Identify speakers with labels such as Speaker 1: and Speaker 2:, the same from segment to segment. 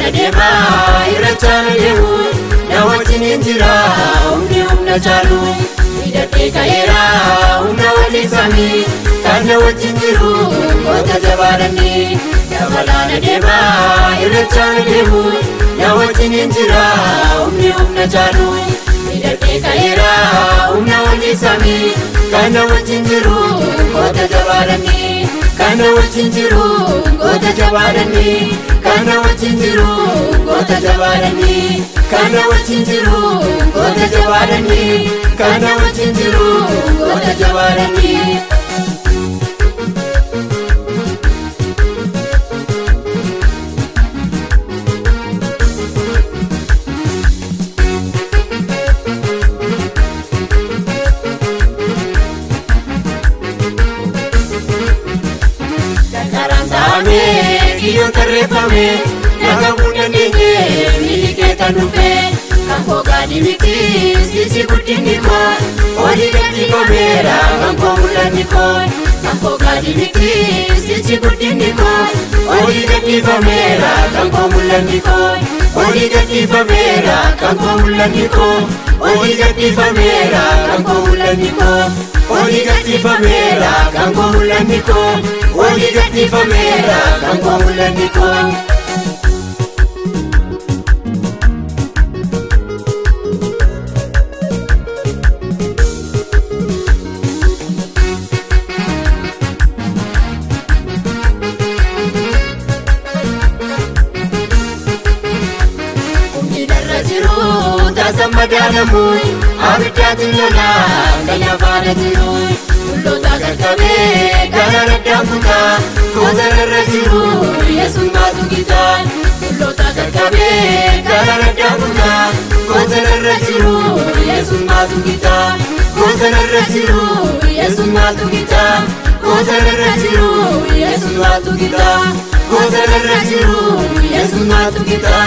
Speaker 1: Dabalana dema irrachaan deemu na wajjin hin jira humna caalu hidhatee ka'eera humna walii samii kan na wajjin jiru goota jabaadhanii. Dabalana dema irrachaan deemu na wajjin hin jira humna caalu hidhatee ka'eera humna walii samii kan na wajjin jiru goota jabaadhanii. Kana wajjin jiru goota jabaadhanii. Kana wajjin jiru goota jabaadhanii. Kana wajjin jiru goota jabaadhanii. Kana wajjin jiru goota jabaadhanii. Kiyon tarreeffame laga buudhandeenye miliketa dhufe kan koo gaadhi miti sisi guddinni koo olii gadhiifameera kan koo mul'anni koo kan koo gaadhi miti sisi guddinni koo olii gadhiifameera kan koo mul'anni koo olii gadhiifameera kan koo mul'anni koo olii gadhiifameera kan koo mul'anni koo olii gadhiifameera kan koo mul'anni koo olii gadhiifameera kan koo mul'anni koo. Humni darra jiru taasisa madaalamu abiddaatiin lola kan lafaana jiru. Lota kakkabe gara raddaamtuka goota irra jiru yesuummaatu gita. Lota kakkabe gara raddaamtuka goota irra jiru yesuummaatu gita. Goota irra jiru yesuummaatu gita. Goota irra jiru yesuummaatu gita. Goota irra jiru yesuummaatu gita.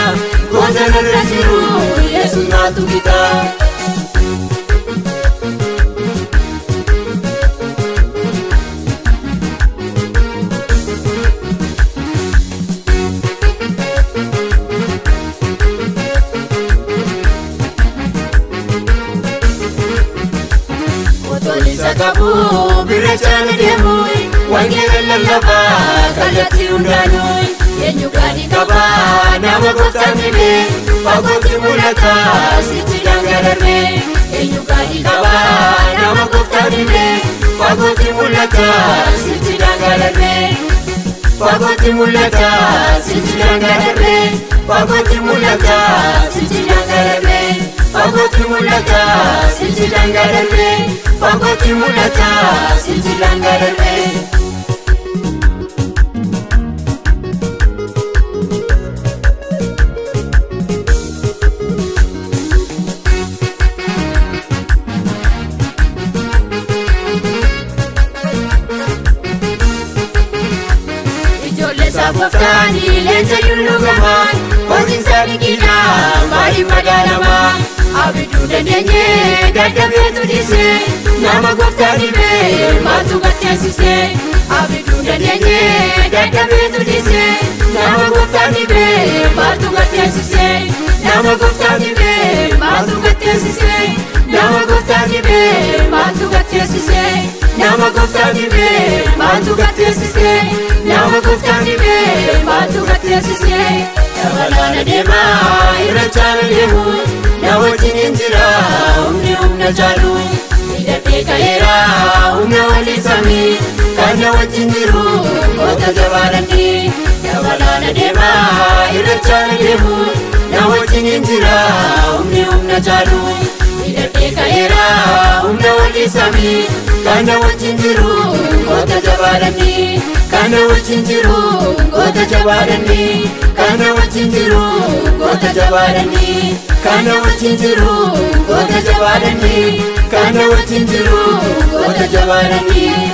Speaker 1: Goota irra jiru yesuummaatu gita. Kabu birachaan deemu wangeela lallabaa kallattii hundaanuu eenyu gaadhi qabaa nama gooftaan dhibe fagootti mul'ata sitti dhangalarre. Eenyu gaadhi qabaa nama gooftaan dhibe fagootti mul'ata sitti dhangalarre. Fagootti mul'ata sitti dhangalarre. Fagootti mul'ata sitti dhangalarre. Fagootti mul'ata sitti dhangalarre. Fagootti mul'ata sitti dhangalarre. Ijoollee saafoftaanii leenca yullugamaan hojiin saadiqiidha maaliif madaalamaa. Abiduu dandeenye dadhabeetu dhiise nama gooftaan dhibe maaltu gateessise. Abiduu dandeenye dadhabeetu dhiise nama gooftaan dhibe maaltu gateessise. Nama gooftaan dhibe maaltu gateessise. Nama gooftaan dhibe maaltu gateessise. Nama gooftaan dhibe maaltu gateessise. Nama gooftaan dhibe maaltu gateessise. Dabalana dema irrachaan deemu na wajjin hin jira humna caalu hidhatee ka'eera humna walii samii kan na wajjin jiru goota jabaadhanii. Dabalana dema irrachaan deemu na wajjin hin jira humna caalu hidhatee ka'eera humna walii samii kan na wajjin jiru goota jabaadhanii. Kana wajjin jiru goota jabaadhanii. Kana wajjin jiru goota jabaadhanii. Kana wajjin jiru goota jabaadhanii. Kana wajjin jiru goota jabaadhanii.